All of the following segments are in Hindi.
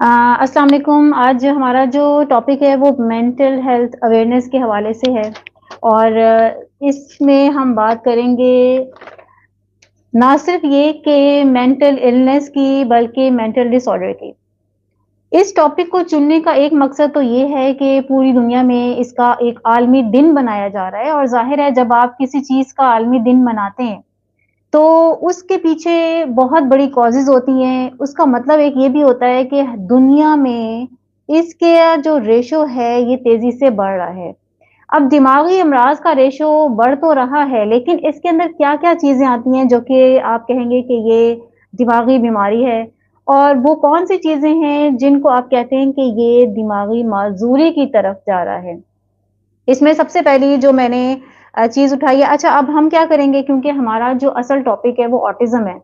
अस्सलाम वालेकुम। आज हमारा जो टॉपिक है वो मेंटल हेल्थ अवेयरनेस के हवाले से है और इसमें हम बात करेंगे ना सिर्फ ये कि मेंटल इलनेस की बल्कि मेंटल डिसऑर्डर की। इस टॉपिक को चुनने का एक मकसद तो ये है कि पूरी दुनिया में इसका एक आलमी दिन बनाया जा रहा है और ज़ाहिर है जब आप किसी चीज़ का आलमी दिन मनाते हैं तो उसके पीछे बहुत बड़ी कॉज़ेज़ होती हैं। उसका मतलब एक ये भी होता है कि दुनिया में इसके जो रेशो है ये तेज़ी से बढ़ रहा है। अब दिमागी अमराज़ का रेशो बढ़ तो रहा है, लेकिन इसके अंदर क्या-क्या चीज़ें आती हैं जो कि आप कहेंगे कि ये दिमागी बीमारी है? और वो कौन-सी चीज़ें हैं जिनको आप कहते हैं कि ये दिमागी माज़ूरी की तरफ जा रहा है? इसमें सबसे पहली जो मैंने चीज़ उठाई है। अच्छा, अब हम क्या करेंगे, क्योंकि हमारा जो असल टॉपिक है वो ऑटिज़्म है,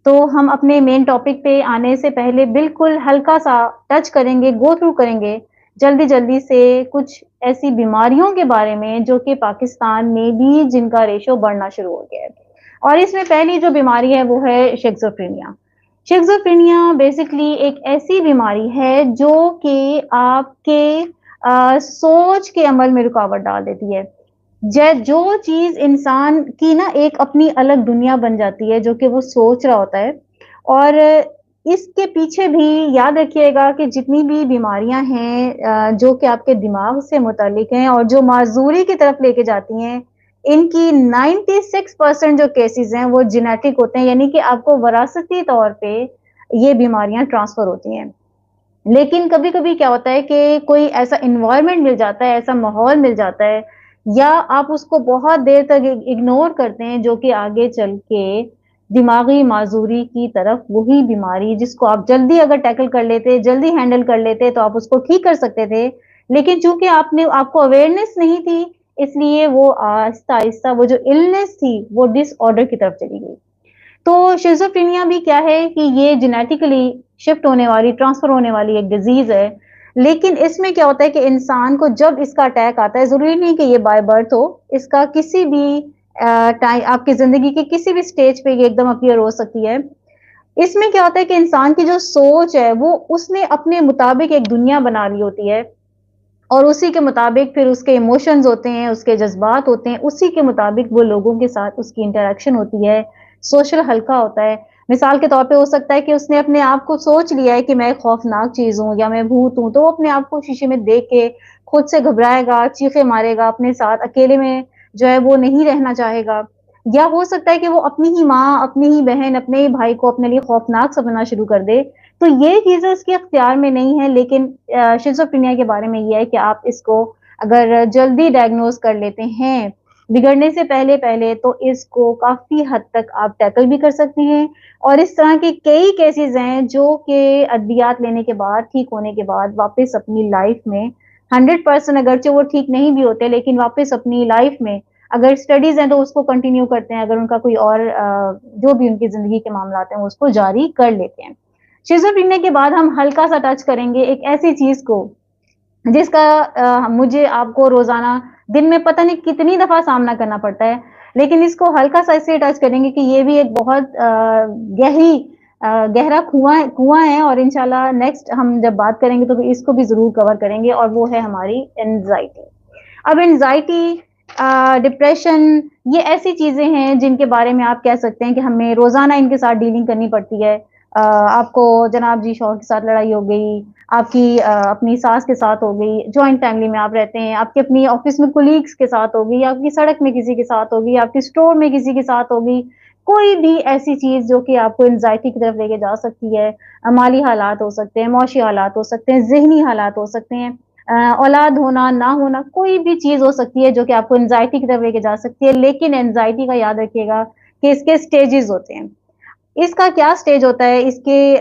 तो हम अपने मेन टॉपिक पे आने से पहले बिल्कुल हल्का-सा टच करेंगे, गो थ्रू करेंगे, जल्दी-जल्दी से कुछ ऐसी बीमारियों के बारे में जो कि पाकिस्तान में भी जिनका रेशो बढ़ना शुरू हो गया है। और इसमें पहली जो बीमारी है वो है शिज़ोफ्रेनिया। शिज़ोफ्रेनिया बेसिकली एक ऐसी बीमारी है जो कि आपके सोच के अमल में रुकावट डाल देती है। जो चीज़ इंसान की ना एक अपनी अलग दुनिया बन जाती है, जो कि वो सोच रहा होता है और इसके पीछे भी याद रखिएगा कि जितनी भी बीमारियाँ हैं जो कि आपके दिमाग से मुताल्लिक हैं और जो माज़ूरी की तरफ लेके जाती हैं, इनकी 96% जो केसेज़ हैं, वो जेनेटिक होते हैं, यानी कि आपको विरासती तौर पे ये बीमारियाँ ट्रांसफ़र होती हैं। लेकिन कभी-कभी क्या होता है कि कोई ऐसा एनवायरनमेंट मिल जाता है, ऐसा माहौल मिल जाता है या आप उसको बहुत देर तक इग्नोर करते हैं जो कि आगे चल के दिमागी माज़ूरी की तरफ वही बीमारी जिसको आप जल्दी अगर टैकल कर लेते, जल्दी हैंडल कर लेते तो आप उसको ठीक कर सकते थे। लेकिन चूँकि आपको अवेयरनेस नहीं थी, इसलिए वो आहिस्ता-आहिस्ता वो जो इलनेस थी, वो डिसऑर्डर की तरफ चली गई। तो शिज़ोफ्रेनिया भी क्या है कि ये जेनेटिकली शिफ्ट होने वाली, ट्रांसफ़र होने वाली एक डिज़ीज़ है। लेकिन इसमें क्या होता है कि इंसान को जब इसका अटैक आता है, ज़रूरी नहीं कि ये बाय बर्थ हो, इसका किसी भी आपकी ज़िंदगी के किसी भी स्टेज पे ये एकदम अपीयर हो सकती है। इसमें क्या होता है कि इंसान की जो सोच है, वो उसने अपने मुताबिक एक दुनिया बना ली होती है और उसी के मुताबिक फिर उसके इमोशंस होते हैं, उसके जज़्बात होते हैं, उसी के मुताबिक वो लोगों के साथ उसकी इंटरैक्शन होती है, सोशल हल्का होता है। मिसाल के तौर पे हो सकता है कि उसने अपने आप को सोच लिया है कि मैं एक खौफ़नाक चीज़ हूँ या मैं भूत हूँ, तो वो अपने आप को शीशे में देख के खुद से घबराएगा, चीखें मारेगा, अपने साथ अकेले में जो है वो नहीं रहना चाहेगा। या हो सकता है कि वो अपनी ही माँ, अपनी ही बहन, अपने ही भाई को अपने लिए खौफ़नाक समझना शुरू कर दे। तो ये चीज़ें उसके अख्तियार में नहीं है, लेकिन शिज़ोफ्रेनिया के बारे में ये है कि आप इसको अगर जल्दी डायग्नोज़ कर लेते हैं, बिगड़ने से पहले-पहले तो इसको काफ़ी हद तक आप टैकल भी कर सकते हैं और इस तरह के कई केसेज़ हैं जो कि अद्वियात लेने के बाद, ठीक होने के बाद वापस अपनी लाइफ़ में 100% अगरचे वो ठीक नहीं भी होते, लेकिन वापस अपनी लाइफ़ में अगर स्टडीज़ हैं तो उसको कंटिन्यू करते हैं, अगर उनका कोई और जो भी उनकी ज़िंदगी के मामलात हैं, वो उसको जारी कर लेते हैं। शिज़ोफ्रेनिया के बाद हम हल्का-सा टच करेंगे एक ऐसी चीज़ को जिसका मुझे आपको रोज़ाना दिन में पता नहीं कितनी दफ़ा सामना करना पड़ता है। लेकिन इसको हल्का-सा इसलिए टच करेंगे कि ये भी एक बहुत गहरा कुआँ है और इंशाल्लाह नेक्स्ट हम जब बात करेंगे तो इसको भी ज़रूर कवर करेंगे और वो है हमारी एंग्ज़ायटी। अब एंग्ज़ायटी डिप्रेशन ये ऐसी चीज़ें हैं जिनके बारे में आप कह सकते हैं कि हमें रोज़ाना इनके साथ डीलिंग करनी पड़ती है। आपको जनाब जी शौहर के साथ लड़ाई हो गई, आपकी अपनी सास के साथ हो गई, जॉइंट फैमिली में आप रहते हैं, आपकी अपनी ऑफ़िस में कोलीग्स के साथ हो गई, आपकी सड़क में किसी के साथ हो गई, आपकी स्टोर में किसी के साथ हो गई। कोई भी ऐसी चीज़ जो कि आपको एंग्ज़ायटी की तरफ लेके जा सकती है। माली हालात हो सकते हैं, मौशी हालात हो सकते हैं, ज़हनी हालात हो सकते हैं। औलाद होना, ना होना, कोई भी चीज़ हो सकती है जो कि आपको एंग्ज़ायटी की तरफ लेके जा सकती है, लेकिन एंग्ज़ायटी का याद रखिएगा कि इसके स्टेजेज़ होते हैं। इसका क्या स्टेज होता है, इसके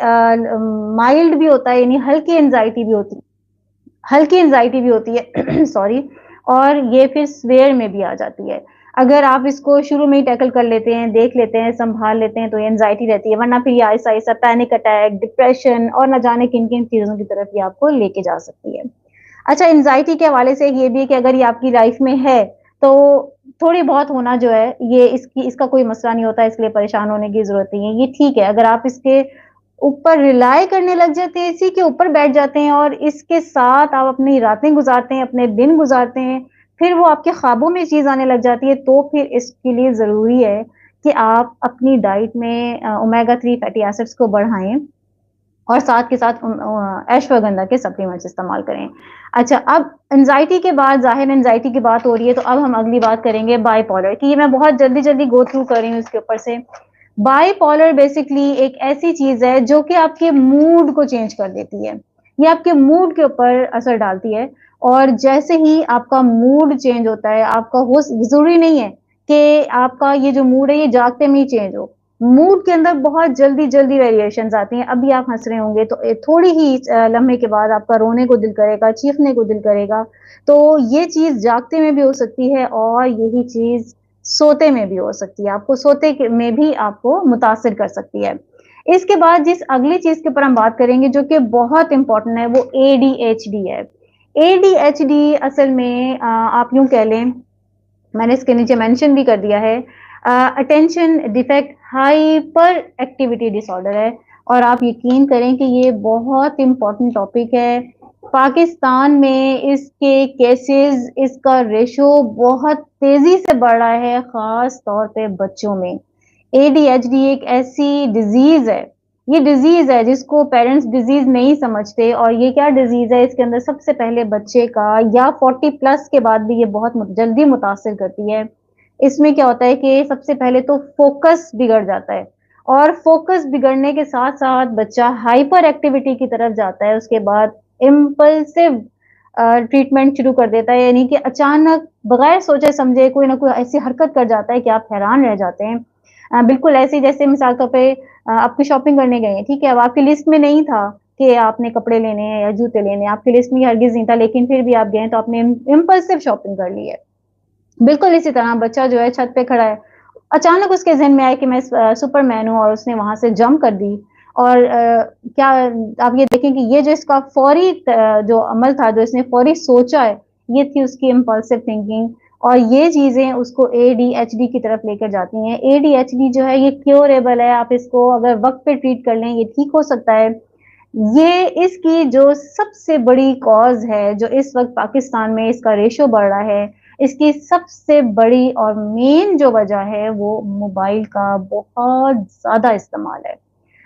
माइल्ड भी होता है यानी हल्की एंग्ज़ायटी भी होती है। हल्की एंग्ज़ायटी भी होती है सॉरी और ये फिर स्वेयर में भी आ जाती है। अगर आप इसको शुरू में ही टैकल कर लेते हैं, देख लेते हैं, सँभाल लेते हैं तो ये एंग्ज़ायटी रहती है, वरना फिर ये आहिस्ता-आहिस्ता पैनिक अटैक, डिप्रेशन और ना जाने किन-किन चीज़ों की तरफ ये आपको लेके जा सकती है। अच्छा, एंग्ज़ायटी के हवाले से ये भी है कि अगर ये आपकी लाइफ़ में है, तो थोड़ी बहुत होना जो है, ये इसका कोई मसला नहीं होता, इसके लिए परेशान होने की ज़रूरत नहीं है। ये ठीक है, अगर आप इसके ऊपर रिलाय करने लग जाते हैं, इसी के ऊपर बैठ जाते हैं और इसके साथ आप अपनी रातें गुजारते हैं, अपने दिन गुजारते हैं, फिर वो आपके ख्वाबों में चीज़ आने लग जाती है, तो फिर इसके लिए ज़रूरी है कि आप अपनी डाइट में ओमेगा 3 फैटी एसिड्स को बढ़ाएँ और साथ के साथ अश्वगंधा के सप्लीमेंट्स इस्तेमाल करें। अच्छा, अब एंग्ज़ायटी के बाद ज़ाहिर एंग्ज़ायटी की बात हो रही है, तो अब हम अगली बात करेंगे बाइपोलर की। ये मैं बहुत जल्दी-जल्दी गो थ्रू कर रही हूँ इसके ऊपर से। बाइपोलर बेसिकली एक ऐसी चीज़ है जो कि आपके मूड को चेंज कर देती है। ये आपके मूड के ऊपर असर डालती है और जैसे ही आपका मूड चेंज होता है, आपका हो ज़रूरी नहीं है कि आपका ये जो मूड है ये जागते में ही चेंज हो। मूड के अंदर बहुत जल्दी-जल्दी वेरिएशंस आती हैं। अभी आप हँस रहे होंगे तो थोड़ी ही लम्हे के बाद आपका रोने को दिल करेगा, चीखने को दिल करेगा। तो ये चीज़ जागते में भी हो सकती है और यही चीज़ सोते में भी हो सकती है। आपको सोते के में भी आपको मुतासिर कर सकती है। इसके बाद जिस अगली चीज़ के ऊपर हम बात करेंगे जो कि बहुत इम्पोर्टेंट है वो एडीएचडी है। एडीएचडी असल में आप यूँ कह लें, मैंने इसके नीचे मेंशन भी कर दिया है, attention defect hyper activity disorder है और आप यकीन करें कि ये बहुत इम्पोर्टेंट टॉपिक है। पाकिस्तान में इसके केसेस, इसका रेशो बहुत तेज़ी से बढ़ रहा है, ख़ास तौर पे बच्चों में। एडीएचडी एक ऐसी डिज़ीज़ है, ये डिज़ीज़ है जिसको पेरेंट्स डिज़ीज़ नहीं समझते और ये क्या डिज़ीज़ है, इसके अंदर सबसे पहले बच्चे का या 40 प्लस के बाद भी ये बहुत जल्दी मुतासिर करती है। इसमें क्या होता है कि सबसे पहले तो फ़ोकस बिगड़ जाता है और फ़ोकस बिगड़ने के साथ-साथ बच्चा हाइपर एक्टिविटी की तरफ जाता है, उसके बाद इम्पल्सिव ट्रीटमेंट शुरू कर देता है, यानी कि अचानक बगैर सोचे-समझे कोई ना कोई ऐसी हरकत कर जाता है कि आप हैरान रह जाते हैं। बिल्कुल ऐसे ही जैसे मिसाल तौर पे आप शॉपिंग करने गए हैं, ठीक है? अब आपकी लिस्ट में नहीं था कि आपने कपड़े लेने हैं या जूते लेने हैं, आपकी लिस्ट में हरगिज़ नहीं था, लेकिन फिर भी आप गए तो आपने इम्पल्सिव शॉपिंग कर ली है। बिल्कुल इसी तरह बच्चा जो है छत पे खड़ा है, अचानक उसके ज़हन में आया कि मैं सुपरमैन हूँ और उसने वहाँ से जंप कर दी और क्या आप ये देखें कि ये जो इसका फ़ौरी जो अमल था, जो इसने फ़ौरी सोचा है, ये थी उसकी इम्पल्सिव थिंकिंग और ये चीज़ें उसको एडीएचडी की तरफ लेकर जाती हैं। एडीएचडी जो है ये क्योरेबल है, आप इसको अगर वक़्त पे ट्रीट कर लें, ये ठीक हो सकता है। ये इसकी जो सबसे बड़ी कॉज़ है, जो इस वक़्त पाकिस्तान में इसका रेशो बढ़ रहा है, इसकी सबसे बड़ी और मेन जो वजह है, वो मोबाइल का बहुत ज़्यादा इस्तेमाल है।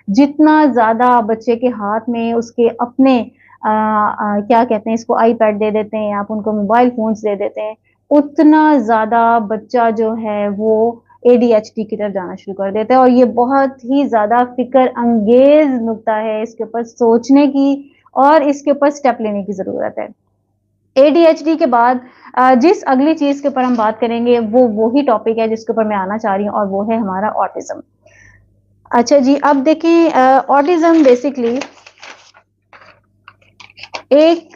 जितना ज़्यादा बच्चे के हाथ में उसके अपने क्या कहते हैं इसको आईपैड दे देते हैं, आप उनको मोबाइल फ़ोन्स दे देते हैं, उतना ज़्यादा बच्चा जो है वो एडीएचडी की तरफ जाना शुरू कर देता है और ये बहुत ही ज़्यादा फ़िक्र अंगेज़ नुक्ता है, इसके ऊपर सोचने की और इसके ऊपर स्टेप लेने की ज़रूरत है। एडीएचडी के बाद जिस अगली चीज़ के ऊपर हम बात करेंगे वो ही टॉपिक है जिसके ऊपर मैं आना चाह रही हूँ और वो है हमारा ऑटिज़्म। अच्छा जी, अब देखें ऑटिज़्म बेसिकली एक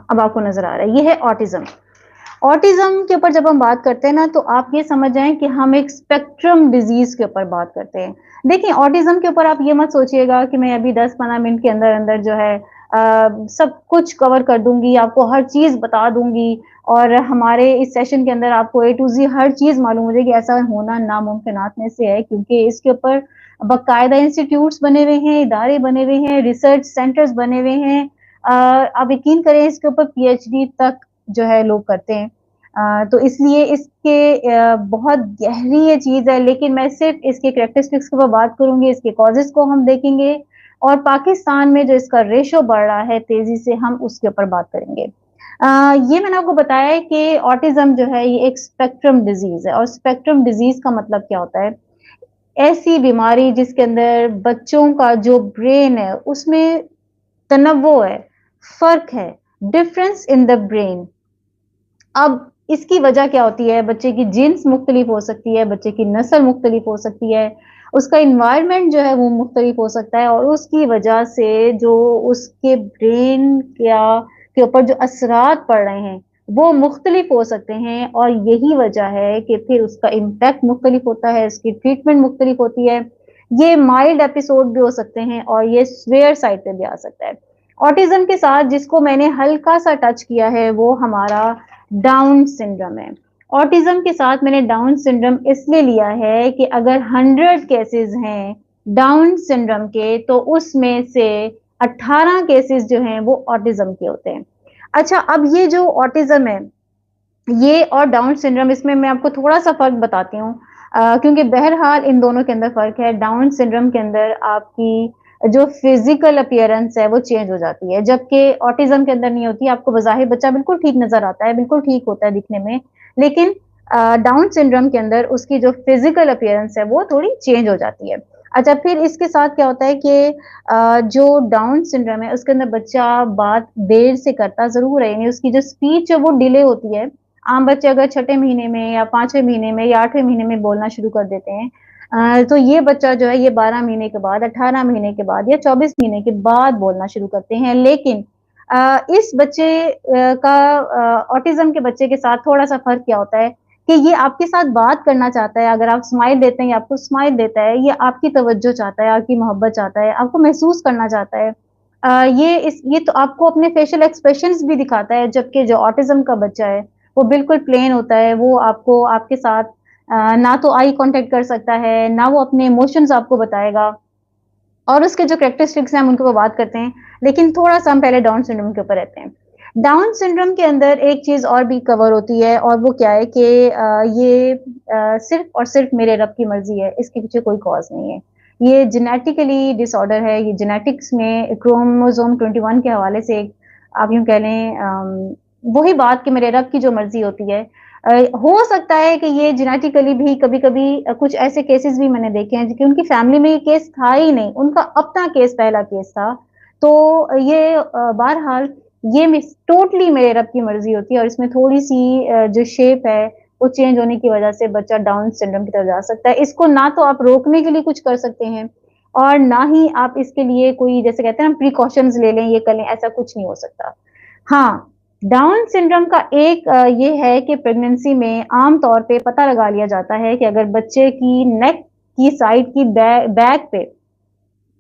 अब आपको नज़र आ रहा है, ये है ऑटिज़्म। ऑटिज़्म के ऊपर जब हम बात करते हैं ना, तो आप ये समझ जाएँ कि हम एक स्पेक्ट्रम डिज़ीज़ के ऊपर बात करते हैं। देखिए, ऑटिज़्म के ऊपर आप ये मत सोचिएगा कि मैं अभी 10-15 मिनट के अंदर-अंदर जो है सब कुछ कवर कर दूँगी, आपको हर चीज़ बता दूँगी और हमारे इस सेशन के अंदर आपको ए टू ज़ी हर चीज़ मालूम हो जाएगी, ऐसा होना नामुमकिनात में से है क्योंकि इसके ऊपर बाकायदा इंस्टीट्यूट्स बने हुए हैं, इदारे बने हुए हैं, रिसर्च सेंटर्स बने हुए हैं। आप यकीन करें इसके ऊपर पीएचडी तक जो है लोग करते हैं। तो इसलिए इसके बहुत गहरी ये चीज़ है, लेकिन मैं सिर्फ़ इसके कैरेक्टरिस्टिक्स के ऊपर बात करूँगी, इसके कॉज़ेज़ को हम देखेंगे और पाकिस्तान में जो इसका रेशो बढ़ रहा है तेज़ी से, हम उसके ऊपर बात करेंगे। ये मैंने आपको बताया है कि ऑटिज़्म जो है ये एक स्पेक्ट्रम डिज़ीज़ है और स्पेक्ट्रम डिज़ीज़ का मतलब क्या होता है? ऐसी बीमारी जिसके अंदर बच्चों का जो ब्रेन है, उसमें तनव्वुर है, फ़र्क है, डिफरेंस इन द ब्रेन। अब इसकी वजह क्या होती है? बच्चे की जीन्स मुख्तलिफ हो सकती है, बच्चे की नस्ल मुख्तलिफ हो सकती है, उसका एनवायरनमेंट जो है वो मुख्तलिफ हो सकता है और उसकी वजह से जो उसके ब्रेन के ऊपर जो असरात पड़ रहे हैं, वो मुख्तलिफ हो सकते हैं और यही वजह है कि फिर उसका इम्पैक्ट मुख्तलिफ होता है, उसकी ट्रीटमेंट मुख्तलिफ होती है। ये माइल्ड एपिसोड भी हो सकते हैं और ये सीवियर साइड पे भी आ सकता है। ऑटिज़्म के साथ जिसको मैंने हल्का-सा टच किया है, वो हमारा डाउन सिंड्रोम है ऑटिज्म के साथ मैंने डाउन सिंड्रोम इसलिए लिया है कि अगर 100 केसेस हैं डाउन सिंड्रोम के, तो उसमें से 18 केसेस जो हैं वो ऑटिज्म के होते हैं। अच्छा, अब ये जो ऑटिज्म है, ये और डाउन सिंड्रोम, इसमें मैं आपको थोड़ा-सा फ़र्क बताती हूँ, क्योंकि बहरहाल इन दोनों के अंदर फ़र्क है। डाउन सिंड्रोम के अंदर आपकी जो फ़िज़िकल अपीयरेंस है वो चेंज हो जाती है, जबकि ऑटिज़्म के अंदर नहीं होती। आपको बज़ाहिर बच्चा बिल्कुल ठीक नज़र आता है, बिल्कुल ठीक होता है दिखने में, लेकिन डाउन सिंड्रोम के अंदर उसकी जो फ़िज़िकल अपीयरेंस है वो थोड़ी चेंज हो जाती है। अच्छा, फिर इसके साथ क्या होता है कि जो डाउन सिंड्रोम है उसके अंदर बच्चा बात देर से करता ज़रूर है, यानी उसकी जो स्पीच है वो डिले होती है। आम बच्चे अगर छठे महीने में या 5वें महीने में या 8वें महीने में बोलना शुरू कर देते हैं, तो ये बच्चा जो है ये 12 महीने के बाद, 18 महीने के बाद या 24 महीने के बाद बोलना शुरू करते हैं। लेकिन इस बच्चे का ऑटिज़्म के बच्चे के साथ थोड़ा-सा फ़र्क क्या होता है कि ये आपके साथ बात करना चाहता है, अगर आप स्माइल देते हैं, ये आपको स्माइल देता है, ये आपकी तवज्जो चाहता है, आपकी मोहब्बत चाहता है, आपको महसूस करना चाहता है। ये तो आपको अपने फेशियल एक्सप्रेशंस भी दिखाता है, जबकि जो ऑटिज़्म का बच्चा है वो बिल्कुल प्लेन होता है, वो आपको आपके साथ ना तो आई कॉन्टैक्ट कर सकता है, ना वो अपने इमोशंस आपको बताएगा, और उसके जो कैरेक्टरिस्टिक्स हैं हम उनके ऊपर बात करते हैं, लेकिन थोड़ा-सा हम पहले डाउन सिंड्रोम के ऊपर रहते हैं। डाउन सिंड्रोम के अंदर एक चीज़ और भी कवर होती है, और वो क्या है कि ये सिर्फ़ और सिर्फ़ मेरे रब की मर्ज़ी है, इसके पीछे कोई कॉज़ नहीं है। ये जेनेटिकली डिसऑर्डर है, ये जेनेटिक्स में क्रोमोसोम 21 के हवाले से आप यूँ कह लें, वही बात कि मेरे रब की जो मर्ज़ी होती है। हो सकता है कि ये जेनेटिकली भी कभी-कभी कुछ ऐसे केसेस भी मैंने देखे हैं कि उनकी फैमिली में ये केस था ही नहीं, उनका अपना केस पहला केस था। तो ये बहरहाल ये मिस टोटली मेरे रब की मर्ज़ी होती है, और इसमें थोड़ी-सी जो शेप है, वो चेंज होने की वज़ह से बच्चा डाउन सिंड्रोम की तरफ जा सकता है। इसको ना तो आप रोकने के लिए कुछ कर सकते हैं, और ना ही आप इसके लिए कोई, जैसे कहते हैं ना, प्रिकॉशंस ले लें, ये कर लें, ऐसा कुछ नहीं हो सकता। हाँ, डाउन सिंड्रोम का एक ये है कि प्रेगनेंसी में आम तौर पे पता लगा लिया जाता है कि अगर बच्चे की नेक की साइड की बैक पे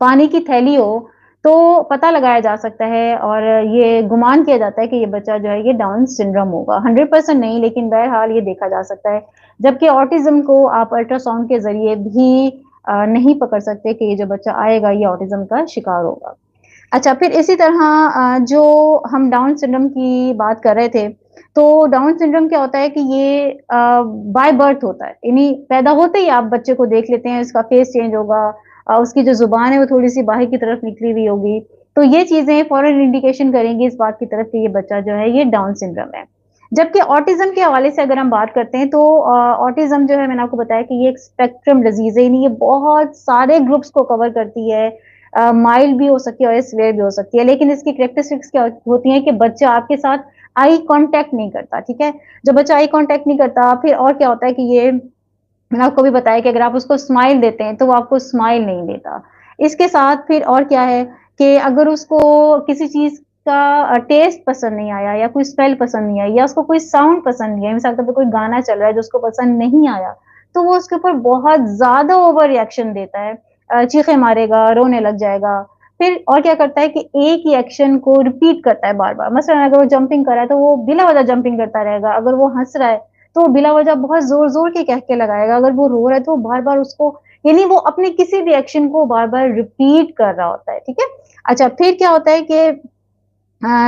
पानी की थैली हो, तो पता लगाया जा सकता है, और ये गुमान किया जाता है कि ये बच्चा जो है ये डाउन सिंड्रोम होगा। 100% नहीं, लेकिन बहरहाल ये देखा जा सकता है। जबकि ऑटिज़्म को आप अल्ट्रासाउंड के ज़रिए भी नहीं पकड़ सकते कि ये जो बच्चा आएगा ये ऑटिज़्म का शिकार होगा। अच्छा, फिर इसी तरह जो हम डाउन सिंड्रोम की बात कर रहे थे, तो डाउन सिंड्रोम क्या होता है कि ये बाय बर्थ होता है, यानी पैदा होते ही आप बच्चे को देख लेते हैं, उसका फेस चेंज होगा, उसकी जो ज़ुबान है वो थोड़ी-सी बाहर की तरफ निकली हुई होगी। तो ये चीज़ें फ़ौरन इंडिकेशन करेंगी इस बात की तरफ कि ये बच्चा जो है ये डाउन सिंड्रोम है। जबकि ऑटिज़्म के हवाले से अगर हम बात करते हैं, तो ऑटिज़्म जो है, मैंने आपको बताया कि ये एक स्पेक्ट्रम डिज़ीज़ है, यानी ये बहुत सारे ग्रुप्स को कवर करती है। माइल्ड भी हो सकती है और सिवियर भी हो सकती है, लेकिन इसकी कैरेक्टरिस्टिक्स क्या होती हैं कि बच्चा आपके साथ आई कॉन्टैक्ट नहीं करता, ठीक है? जब बच्चा आई कॉन्टैक्ट नहीं करता, फिर और क्या होता है कि ये मैंने आपको भी बताया कि अगर आप उसको स्माइल देते हैं, तो वो आपको स्माइल नहीं देता। इसके साथ फिर और क्या है कि अगर उसको किसी चीज़ का टेस्ट पसंद नहीं आया, या कोई स्मेल पसंद नहीं आई, या उसको कोई साउंड पसंद नहीं आया, मिसाल के तौर पे कोई गाना चल रहा है जो उसको पसंद नहीं आया, तो वो उसके ऊपर बहुत ज़्यादा ओवर रिएक्शन देता है। चीखें मारेगा, रोने लग जाएगा। फिर और क्या करता है कि एक ही एक्शन को रिपीट करता है बार-बार। मसलन अगर वो जंपिंग कर रहा है, तो वो बिला वजह जंपिंग करता रहेगा। अगर वो हँस रहा है, तो बिला वजह बहुत ज़ोर-ज़ोर के कहके लगाएगा। अगर वो रो रहा है, तो बार-बार उसको, यानी वो अपने किसी भी एक्शन को बार-बार रिपीट कर रहा होता है, ठीक है? अच्छा, फिर क्या होता है कि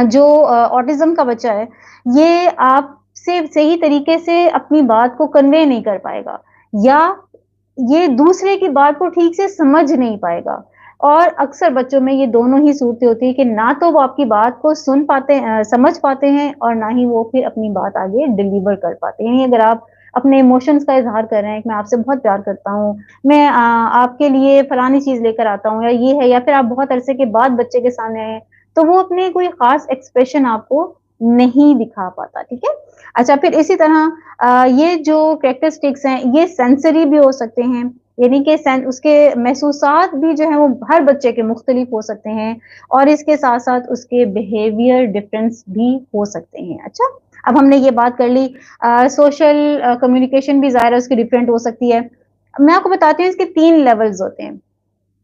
जो ऑटिज़्म का बच्चा है, ये आपसे सही तरीके से अपनी बात को कन्वे नहीं कर पाएगा, या ये दूसरे की बात को ठीक से समझ नहीं पाएगा। और अक्सर बच्चों में ये दोनों ही सूरतें होती हैं कि ना तो वो आपकी बात को समझ पाते हैं, और ना ही वो फिर अपनी बात आगे डिलीवर कर पाते हैं। यानी अगर आप अपने इमोशंस का इज़हार कर रहे हैं कि मैं आपसे बहुत प्यार करता हूँ, मैं आपके लिए फलानी चीज़ लेकर आता हूँ, या ये है, या फिर आप बहुत अरसे के बाद बच्चे के सामने आए हैं, तो वो अपने कोई ख़ास एक्सप्रेशन आपको नहीं दिखा पाता, ठीक है? अच्छा, फिर इसी तरह ये जो कैरेक्टरिस्टिक्स हैं, ये सेंसरी भी हो सकते हैं, यानी कि सेन उसके महसूसात भी जो हैं वो हर बच्चे के मुख्तलिफ हो सकते हैं, और इसके साथ-साथ उसके बिहेवियर डिफरेंस भी हो सकते हैं। अच्छा, अब हमने ये बात कर ली, सोशल कम्युनिकेशन भी ज़ाहिर है उसकी डिफरेंट हो सकती है। मैं आपको बताती हूँ इसके 3 लेवल्स होते हैं।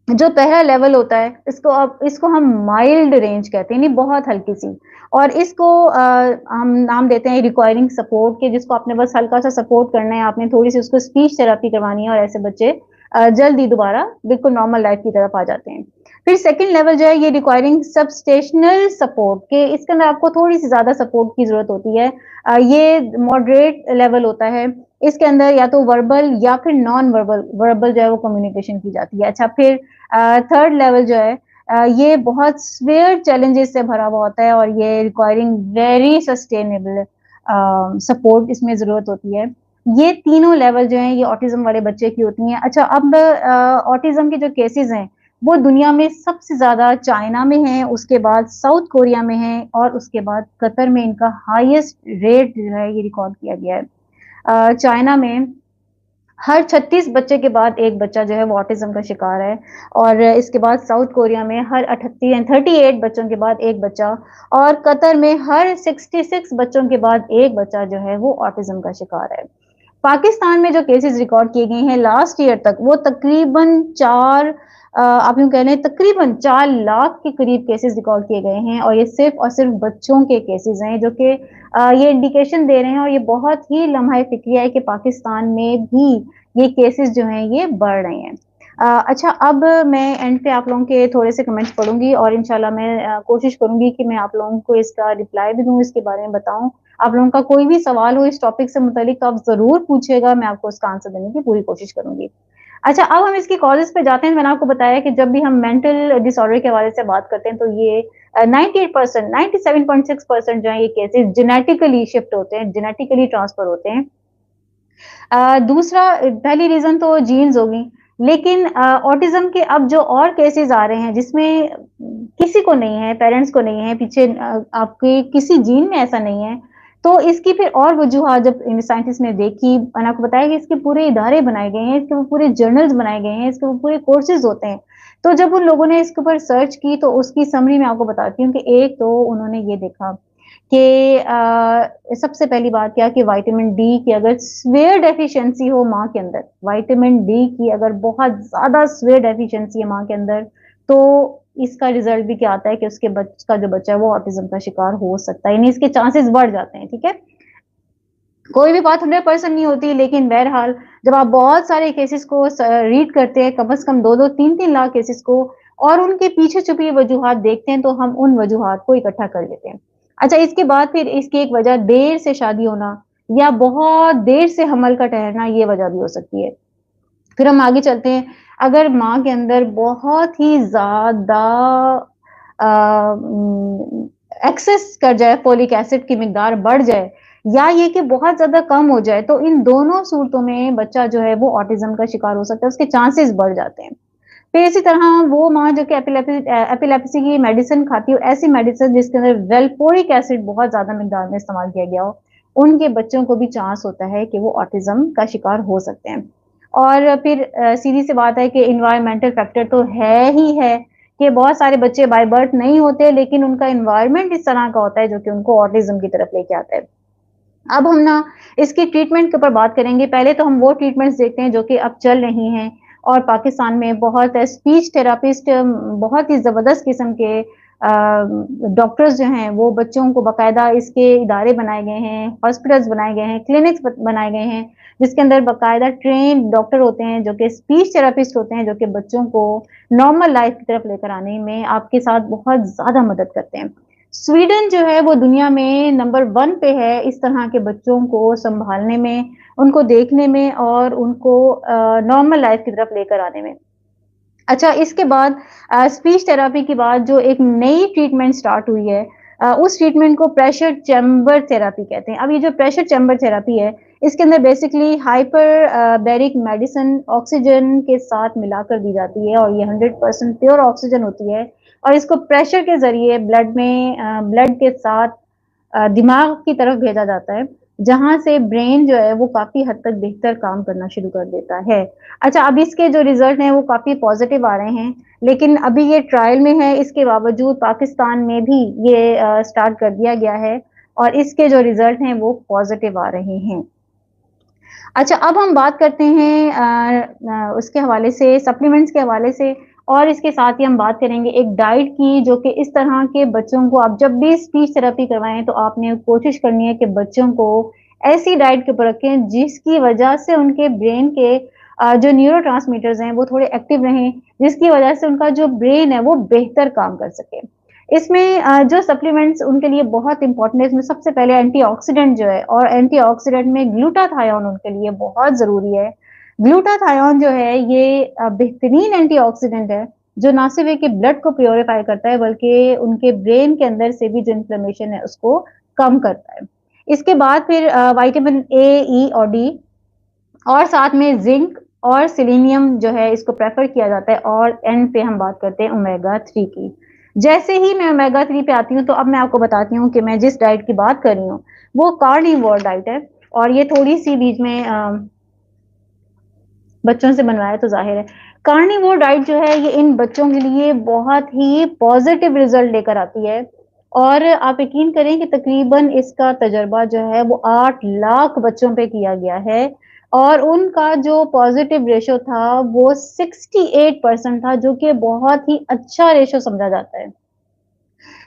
जो पहला लेवल होता है इसको हम माइल्ड रेंज कहते हैं, नहीं बहुत हल्की-सी और इसको हम नाम देते हैं रिक्वायरिंग सपोर्ट के जिसको आपने बस हल्का-सा सपोर्ट करना है, आपने थोड़ी-सी उसको स्पीच थेरेपी करवानी है और ऐसे बच्चे जल्दी दोबारा बिल्कुल नॉर्मल लाइफ की तरफ आ जाते हैं। फिर सेकंड लेवल जो है ये रिक्वायरिंग सबस्टेशनल सपोर्ट के इसके अंदर आपको थोड़ी-सी ज़्यादा सपोर्ट की ज़रूरत होती है। ये मॉडरेट लेवल होता है, इसके अंदर या तो वर्बल या फिर नॉन वर्बल वर्बल जो है वो कम्युनिकेशन की जाती है। अच्छा फिर थर्ड लेवल जो है ये बहुत स्वेयर चैलेंजेस से भरा हुआ होता है और ये रिक्वायरिंग वेरी सस्टेनेबल सपोर्ट इसमें ज़रूरत होती है। ये तीनों लेवल जो हैं ये ऑटिज़्म वाले बच्चे की होती हैं। अच्छा अब ऑटिज़्म के जो केसेज़ हैं, वो दुनिया में सबसे ज़्यादा चाइना में हैं, उसके बाद साउथ कोरिया में हैं और उसके बाद कतर में इनका हाईएस्ट रेट जो है ये रिकॉर्ड किया गया है। चाइना में हर 36 बच्चे के बाद एक बच्चा जो है वो ऑटिज़्म का शिकार है और इसके बाद साउथ कोरिया में हर 38 बच्चों के बाद एक बच्चा और कतर में हर 66 बच्चों के बाद एक बच्चा जो है वो ऑटिज़्म का शिकार है। पाकिस्तान में जो केसेस रिकॉर्ड किए गए हैं लास्ट ईयर तक वो तकरीबन 4 आप यूँ कह लें तकरीबन 4 लाख के करीब केसेस रिकॉर्ड किए गए हैं और ये सिर्फ़ और सिर्फ़ बच्चों के केसेस हैं जो कि ये इंडिकेशन दे रहे हैं और ये बहुत ही लम्हा ए फ़िक्रिया है कि पाकिस्तान में भी ये केसेस जो हैं ये बढ़ रहे हैं। अच्छा अब मैं एंड पे आप लोगों के थोड़े से कमेंट्स पढ़ूँगी और इंशाल्लाह मैं कोशिश करूँगी कि मैं आप लोगों को इसका रिप्लाई भी दूँ, इसके बारे में बताऊँ। आप लोगों का कोई भी सवाल हो इस टॉपिक से मुतालिक तो आप ज़रूर पूछिएगा, मैं आपको उसका आंसर देने की पूरी कोशिश करूँगी। अच्छा अब हम इसकी कॉज़ेज़ पे जाते हैं, मैंने आपको बताया कि जब भी हम मेंटल डिसऑर्डर के हवाले से बात करते हैं तो ये 98% 97.6% जो है ये केसेज़ जेनेटिकली शिफ्ट होते हैं, जेनेटिकली ट्रांसफर होते हैं। दूसरा पहली रीज़न तो जीन्स होगी, लेकिन ऑटिज़्म के अब जो और केसेज़ आ रहे हैं जिसमें किसी को नहीं है, पेरेंट्स को नहीं है, पीछे आपके किसी जीन में ऐसा नहीं है, तो इसकी फिर और वजूहात जब इन साइंटिस्ट ने देखी, मैंने आपको बताया कि इसके पूरे इदारे बनाए गए हैं, इसके वो पूरे जर्नल्स बनाए गए हैं, इसके वो पूरे कोर्सेज़ होते हैं। तो जब उन लोगों ने इसके ऊपर सर्च की तो उसकी समरी मैं आपको बताती हूँ कि एक तो उन्होंने ये देखा कि सबसे पहली बात क्या कि विटामिन डी की अगर स्वेयर डेफिशिएंसी हो माँ के अंदर, विटामिन डी की अगर बहुत ज़्यादा स्वेयर डेफिशिएंसी है माँ के अंदर, तो इसका रिज़ल्ट भी क्या आता है कि उसके का जो बच्चा है वो ऑटिज़्म का शिकार हो सकता है, यानी इसके चांसेस बढ़ जाते हैं, ठीक है? कोई भी बात 100% नहीं होती, लेकिन बहरहाल जब आप बहुत सारे केसेज़ को रीड करते हैं, कम से कम 2-2, 3-3 लाख केसेज़ को और उनके पीछे छुपी वजूहात देखते हैं, तो हम उन वजूहात को इकट्ठा कर लेते हैं। अच्छा, इसके बाद फिर इसकी एक वजह देर से शादी होना या बहुत देर से हमल का ठहरना, ये वजह भी हो सकती है। फिर हम आगे चलते हैं, अगर माँ के अंदर बहुत ही ज़्यादा अ, एक्सेस कर जाए, फ़ोलिक एसिड की मिकदार बढ़ जाए या ये कि बहुत ज़्यादा कम हो जाए, तो इन दोनों सूरतों में बच्चा जो है वो ऑटिज़्म का शिकार हो सकता है, उसके चांसेस बढ़ जाते हैं। फिर इसी तरह वो माँ जो कि एपिलेप्सी की मेडिसिन खाती हो, ऐसी मेडिसिन जिसके अंदर वेल्पोरिक एसिड बहुत ज़्यादा मिकदार में इस्तेमाल किया गया हो, उनके बच्चों को भी चांस होता है कि वो ऑटिज़्म का शिकार हो सकते हैं। और फिर सीधी सी बात है कि एनवायरमेंटल फैक्टर तो है ही है कि बहुत सारे बच्चे बाय बर्थ नहीं होते, लेकिन उनका एनवायरनमेंट इस तरह का होता है जो कि उनको ऑटिज़्म की तरफ लेके आता है। अब हम ना इसकी ट्रीटमेंट के ऊपर बात करेंगे। पहले तो हम वो ट्रीटमेंट्स देखते हैं जो कि अब चल रही हैं और पाकिस्तान में बहुत स्पीच थेरेपिस्ट बहुत ही ज़बरदस्त किस्म के डॉक्टर्स जो हैं वो बच्चों को बाकायदा इसके इदारे बनाए गए हैं, हॉस्पिटल्स बनाए गए हैं, क्लिनिक्स बनाए गए हैं, जिसके अंदर बाकायदा ट्रेन्ड डॉक्टर होते हैं जो कि स्पीच थेरेपिस्ट होते हैं जो कि बच्चों को नॉर्मल लाइफ की तरफ लेकर आने में आपके साथ बहुत ज़्यादा मदद करते हैं। स्वीडन जो है वो दुनिया में नंबर 1 पे है इस तरह के बच्चों को सँभालने में, उनको देखने में और उनको नॉर्मल लाइफ़ की तरफ लेकर आने में। अच्छा इसके बाद स्पीच थेरेपी के बाद जो एक नई ट्रीटमेंट स्टार्ट हुई है उस ट्रीटमेंट को प्रेशर चैम्बर थेरेपी कहते हैं। अब ये जो प्रेशर चैम्बर थेरेपी है, इसके अंदर बेसिकली हाइपर बेरिक मेडिसिन ऑक्सीजन के साथ मिलाकर दी जाती है और ये 100% प्योर ऑक्सीजन होती है और इसको प्रेशर के ज़रिए ब्लड में ब्लड के साथ दिमाग की तरफ भेजा जाता है, जहाँ से ब्रेन जो है वो काफ़ी हद तक बेहतर काम करना शुरू कर देता है। अच्छा अब इसके जो रिज़ल्ट हैं वो काफ़ी पॉज़िटिव आ रहे हैं, लेकिन अभी ये ट्रायल में है, इसके बावजूद पाकिस्तान में भी ये स्टार्ट कर दिया गया है और इसके जो रिज़ल्ट हैं वो पॉज़िटिव आ रहे हैं। अच्छा अब हम बात करते हैं उसके हवाले से सप्लीमेंट्स के हवाले से और इसके साथ ही हम बात करेंगे एक डाइट की, जो कि इस तरह के बच्चों को आप जब भी स्पीच थेरेपी करवाएँ तो आपने कोशिश करनी है कि बच्चों को ऐसी डाइट के ऊपर रखें जिसकी वजह से उनके ब्रेन के जो न्यूरोट्रांसमीटर्स हैं वो थोड़े एक्टिव रहें, जिसकी वजह से उनका जो ब्रेन है वो बेहतर काम कर सके। इसमें जो सप्लीमेंट्स उनके लिए बहुत इम्पोर्टेंट है, इसमें सबसे पहले एंटीऑक्सीडेंट जो है, और एंटीऑक्सीडेंट में ग्लूटाथायोन उनके लिए बहुत ज़रूरी है। ग्लूटाथायोन जो है ये बेहतरीन एंटीऑक्सीडेंट है, जो ना सिर्फ़ है कि ब्लड को प्यूरिफाई करता है बल्कि उनके ब्रेन के अंदर से भी जो इन्फ्लेमेशन है उसको कम करता है। इसके बाद फिर विटामिन ए, ई और डी, और साथ में ज़िंक और सेलेनियम जो है इसको प्रेफ़र किया जाता है, और एंड पे हम बात करते हैं ओमेगा 3 की। जैसे ही मैं ओमेगा 3 पे आती हूँ तो अब मैं आपको बताती हूँ कि मैं जिस डाइट की बात कर रही हूँ, वो कार्निवोर डाइट है, और ये थोड़ी-सी बीच में बच्चों से बनवाया तो ज़ाहिर है। कार्निवोर डाइट जो है ये इन बच्चों के लिए बहुत ही पॉज़िटिव रिज़ल्ट लेकर आती है, और आप यकीन करें कि तकरीबन इसका तजर्बा जो है वो 8 लाख बच्चों पे किया गया है, और उनका जो पॉज़िटिव रेशियो था वो 68% था, जो कि बहुत ही अच्छा रेशियो समझा जाता है।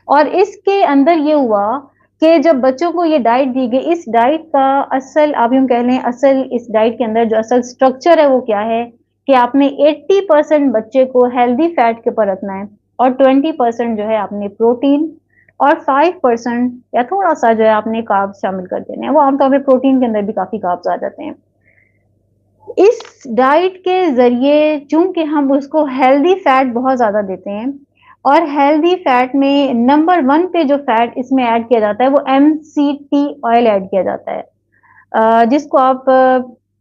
और इसके अंदर ये हुआ कि जब बच्चों को ये डाइट दी गई, इस डाइट का असल आप यूँ कह लें, असल इस डाइट के अंदर जो असल स्ट्रक्चर है वो क्या है कि आपने 80% बच्चे को हेल्दी फैट के ऊपर रखना है, और 20% जो है आपने प्रोटीन, और 5% या थोड़ा-सा जो है आपने कार्ब्स शामिल कर देने हैं। वो आमतौर पे प्रोटीन के अंदर भी काफ़ी कार्ब्स आ जाते हैं। इस डाइट के ज़रिए चूँकि हम उसको हेल्दी फैट बहुत ज़्यादा देते हैं, और हेल्दी फैट में नंबर 1 पे जो फैट इसमें ऐड किया जाता है वो एमसीटी ऑयल ऐड किया जाता है। जिसको आप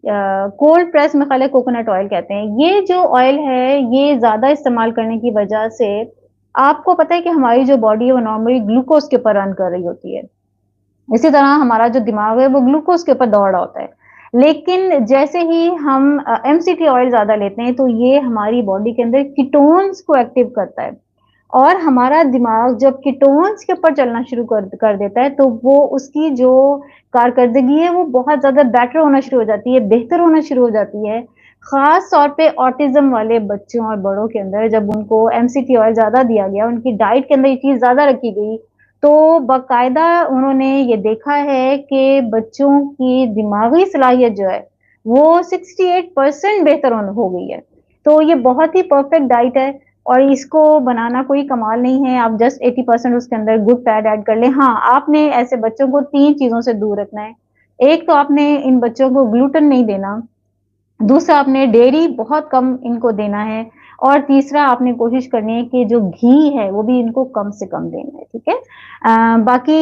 कोल्ड प्रेस मसाले कोकोनट ऑयल कहते हैं। ये जो ऑयल है, ये ज़्यादा इस्तेमाल करने की वजह से आपको पता है कि हमारी जो बॉडी है वो नॉर्मली ग्लूकोज़ के ऊपर रन कर रही होती है। इसी तरह हमारा जो दिमाग है वो ग्लूकोज़ के ऊपर दौड़ रहा होता है। लेकिन जैसे ही हम एमसीटी ऑयल ज़्यादा लेते हैं तो ये हमारी बॉडी के अंदर कीटोन्स को एक्टिव करता है, और हमारा दिमाग जब कीटोन्स के ऊपर चलना शुरू कर कर देता है तो वो उसकी जो कारकर्दगी है वो बहुत ज़्यादा बेटर होना शुरू हो जाती है, बेहतर होना शुरू हो जाती है। ख़ास तौर पे ऑटिज़्म वाले बच्चों और बड़ों के अंदर जब उनको एमसीटी ऑयल ज़्यादा दिया गया, उनकी डाइट के अंदर ये चीज़ ज़्यादा रखी गई, तो बाकायदा उन्होंने ये देखा है कि बच्चों की दिमागी सलाहियत जो है, वो 68% बेहतर हो गई है। तो ये बहुत ही परफेक्ट डाइट है, और इसको बनाना कोई कमाल नहीं है, आप जस्ट 80% उसके अंदर गुड फैट ऐड कर लें। हाँ, आपने ऐसे बच्चों को 3 चीज़ों से दूर रखना है। एक तो आपने इन बच्चों को ग्लूटेन नहीं देना, दूसरा आपने डेयरी बहुत कम इनको देना है, और तीसरा आपने कोशिश करनी है कि जो घी है वो भी इनको कम से कम देना है, ठीक है? बाकी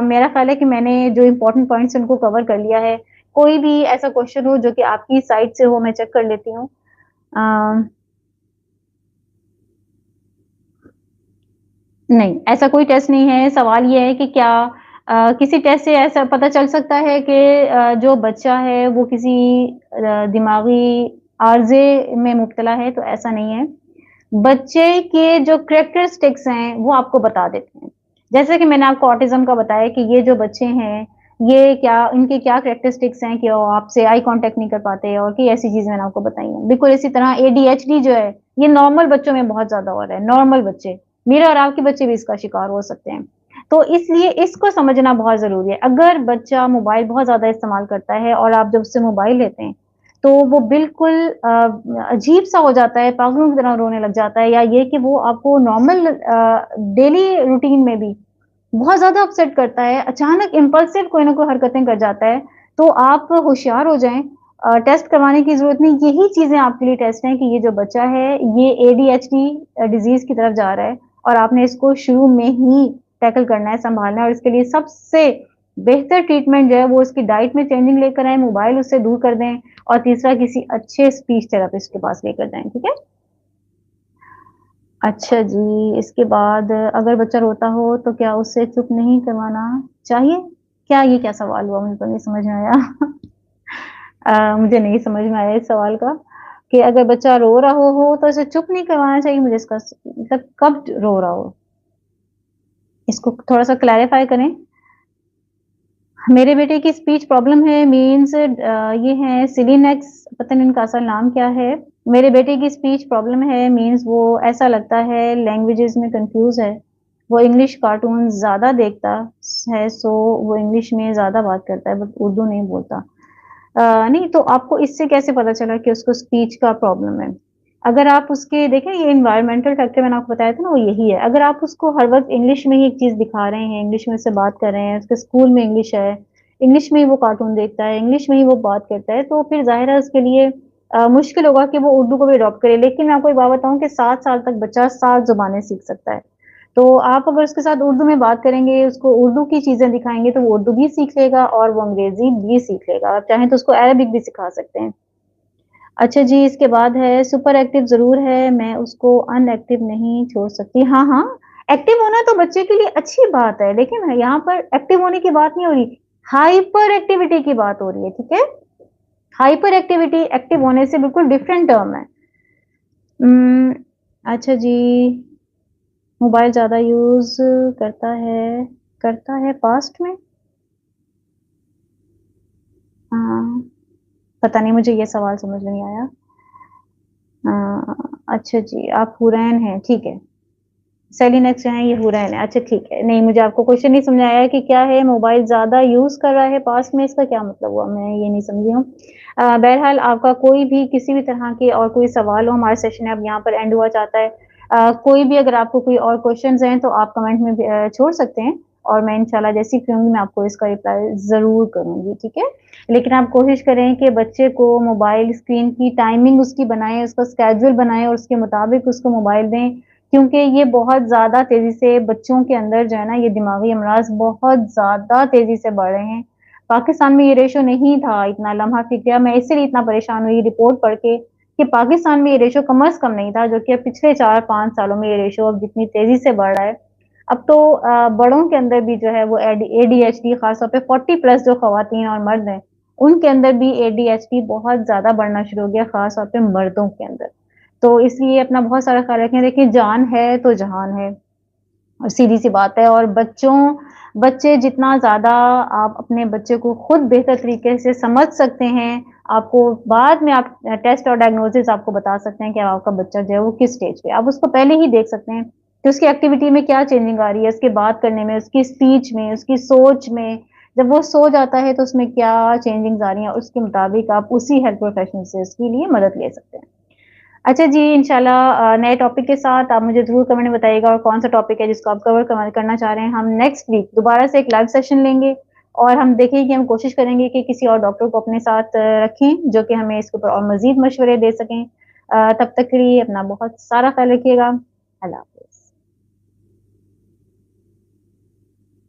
मेरा ख़्याल है कि मैंने जो इम्पोर्टेंट पॉइंट्स उनको कवर कर लिया है। कोई भी ऐसा क्वेश्चन हो जो कि आपकी साइड से हो, मैं चेक कर लेती हूँ। अ, नहीं, ऐसा कोई टेस्ट नहीं है, सवाल ये है कि क्या किसी टेस्ट से ऐसा पता चल सकता है कि जो बच्चा है वो किसी दिमागी आर्ज़े में मुब्तला है? तो ऐसा नहीं है। बच्चे के जो कैरेक्टरिस्टिक्स हैं, वो आपको बता देते हैं। जैसे कि मैंने आपको ऑटिज़्म का बताया कि ये जो बच्चे हैं, ये क्या इनके क्या कैरेक्टरिस्टिक्स हैं कि वो आपसे आई कॉन्टैक्ट नहीं कर पाते, और कई ऐसी चीज़ें मैंने आपको बताई हैं। बिल्कुल इसी तरह एडीएचडी जो है, ये नॉर्मल बच्चों में बहुत ज़्यादा हो रहा है, नॉर्मल बच्चे। मेरे और आपके बच्चे भी इसका शिकार हो सकते हैं। तो इसलिए इसको समझना बहुत ज़रूरी है। अगर बच्चा मोबाइल बहुत ज़्यादा इस्तेमाल करता है और आप जब उससे मोबाइल लेते हैं, तो वो बिल्कुल अजीब-सा हो जाता है, पागलों की तरह रोने लग जाता है, या ये कि वो आपको नॉर्मल डेली रूटीन में भी बहुत ज़्यादा अपसेट करता है, अचानक इम्पल्सिव कोई ना कोई हरकतें कर जाता है, तो आप होशियार हो जाएँ। टेस्ट करवाने की ज़रूरत नहीं, यही चीज़ें आपके लिए टेस्ट हैं कि ये जो बच्चा है, ये एडीएचडी डिज़ीज़ की तरफ जा रहा है, और आपने इसको शुरू में ही टैकल करना है, सँभालना है, और इसके लिए सबसे बेहतर ट्रीटमेंट जो है वो उसकी डाइट में चेंजिंग लेकर आएँ, मोबाइल उससे दूर कर दें, और तीसरा किसी अच्छे स्पीच थेरेपिस्ट के पास लेकर जाएँ, ठीक है? अच्छा जी, इसके बाद अगर बच्चा रोता हो तो क्या उसे चुप नहीं करवाना चाहिए? क्या ये क्या सवाल हुआ? मुझे तो नहीं समझ में आया। मुझे नहीं समझ में आया इस सवाल का, कि अगर बच्चा रो रहा हो तो उसे चुप नहीं करवाना चाहिए, मुझे इसका मतलब कब रो रहा हो? इसको थोड़ा-सा क्लैरिफ़ाई करें। मेरे बेटे की स्पीच प्रॉब्लम है मीन्स ये हैं सिलीनेक्स, पता नहीं इनका असल नाम क्या है? मेरे बेटे की स्पीच प्रॉब्लम है, मीन्स वो ऐसा लगता है लैंग्वेजेज़ में कन्फ्यूज़ है। वो इंग्लिश कार्टून ज़्यादा देखता है, सो वो इंग्लिश में ज़्यादा बात करता है बट उर्दू नहीं बोलता। नहीं तो आपको इससे कैसे पता चला कि उसको स्पीच का प्रॉब्लम है? अगर आप उसके देखें ये एनवायरमेंटल फैक्टर मैंने आपको बताया था ना वो यही है। अगर आप उसको हर वक़्त इंग्लिश में ही एक चीज़ दिखा रहे हैं, इंग्लिश में उससे बात कर रहे हैं, उसके स्कूल में इंग्लिश है, इंग्लिश में ही वो कार्टून देखता है, इंग्लिश में ही वो बात करता है, तो फिर ज़ाहिर है उसके लिए मुश्किल होगा कि वो उर्दू को भी अडॉप्ट करे। लेकिन मैं आपको एक बात बताऊँ कि 7 साल तक बच्चा 7 ज़ुबानें सीख सकता है। तो आप अगर उसके साथ उर्दू में बात करेंगे, उसको उर्दू की चीज़ें दिखाएँगे, तो वो उर्दू भी सीख लेगा और वो अंग्रेज़ी भी सीख लेगा। आप चाहें तो उसको अरबिक भी सिखा सकते हैं। अच्छा जी, इसके बाद है सुपर एक्टिव ज़रूर है, मैं उसको अनएक्टिव नहीं छोड़ सकती। हाँ, हाँ, एक्टिव होना तो बच्चे के लिए अच्छी बात है, लेकिन यहाँ पर एक्टिव होने की बात नहीं हो रही, हाइपर एक्टिविटी की बात हो रही है, ठीक है? हाइपर एक्टिविटी एक्टिव होने से बिल्कुल डिफरेंट टर्म है। उम, अच्छा जी, मोबाइल ज़्यादा यूज़ करता है करता है पास्ट में? अ, पता नहीं मुझे ये सवाल समझ में नहीं आया। अच्छा जी, आप हुरैन हैं, ठीक है। सेलिनेक्स जो है ये हुरैन है, अच्छा ठीक है। नहीं मुझे आपको क्वेश्चन नहीं समझ आया कि क्या है मोबाइल ज़्यादा यूज़ कर रहा है पास्ट में इसका क्या मतलब हुआ? मैं ये नहीं समझी हूँ। बहरहाल आपका कोई भी किसी भी तरह के और कोई सवाल हो हमारे सेशन अब यहाँ पर एंड हुआ चाहता है। कोई भी अगर आपको कोई और क्वेश्चन्स हैं तो आप कमेंट में भी छोड़ सकते हैं और मैं इंशाल्लाह जैसे ही फ्री होंगी मैं आपको इसका रिप्लाई ज़रूर करूँगी, ठीक है? लेकिन आप कोशिश करें कि बच्चे को मोबाइल स्क्रीन की टाइमिंग उसकी बनाएँ, उसका शेड्यूल बनाएँ और उसके मुताबिक उसको मोबाइल दें क्योंकि ये बहुत ज़्यादा तेज़ी से बच्चों के अंदर जो है ना, ये दिमागी अमराज़ बहुत ज़्यादा तेज़ी से बढ़ रहे हैं। पाकिस्तान में ये रेशो नहीं था इतना लम्हा फ़िक्रिया मैं इसीलिए इतना परेशान हुई रिपोर्ट पढ़ के कि पाकिस्तान में ये रेशो कम से कम नहीं था, जो कि अब पिछले 4-5 सालों में ये रेशो अब जितनी तेज़ी से बढ़ रहा है। अब तो बड़ों के अंदर भी जो है वो एडीएचडी ख़ास तौर पे 40 प्लस जो ख़वातीन और मर्द हैं, उनके अंदर भी एडीएचडी बहुत ज़्यादा बढ़ना शुरू हो गया, ख़ास तौर पे मर्दों के अंदर। तो इसलिए अपना बहुत सारा ख़्याल रखें। देखिए जान है तो जहान है और सीधी-सी बात है और बच्चे जितना ज़्यादा आप अपने बच्चे को खुद बेहतर तरीके से समझ सकते हैं, आपको बाद में आप टेस्ट और डायग्नोसिस आपको बता सकते हैं कि आपका बच्चा जो है वो किस स्टेज पे है। आप उसको पहले ही देख सकते हैं कि उसकी एक्टिविटी में क्या चेंजिंग आ रही है, उसकी बात करने में, उसकी स्पीच में, उसकी सोच में। जब वो सो जाता है तो उसमें क्या चेंजिंग्स आ रही हैं, उसके मुताबिक आप उसी हेल्थ प्रोफेशनल से उसके लिए मदद ले सकते हैं। अच्छा जी, इंशाल्लाह नए टॉपिक के साथ आप मुझे ज़रूर कमेंट में बताइएगा और कौन-सा टॉपिक है जिसको आप करना चाह रहे हैं। हम नेक्स्ट वीक दोबारा से एक लाइव सेशन लेंगे और हम देखेंगे कि हम कोशिश करेंगे कि किसी और डॉक्टर को अपने साथ रखें, जो कि हमें इसके ऊपर और मज़ीद मशवरे दे सकें। तब तक के लिए अपना बहुत सारा ख़्याल रखिएगा। अल्लाह हाफ़िज़।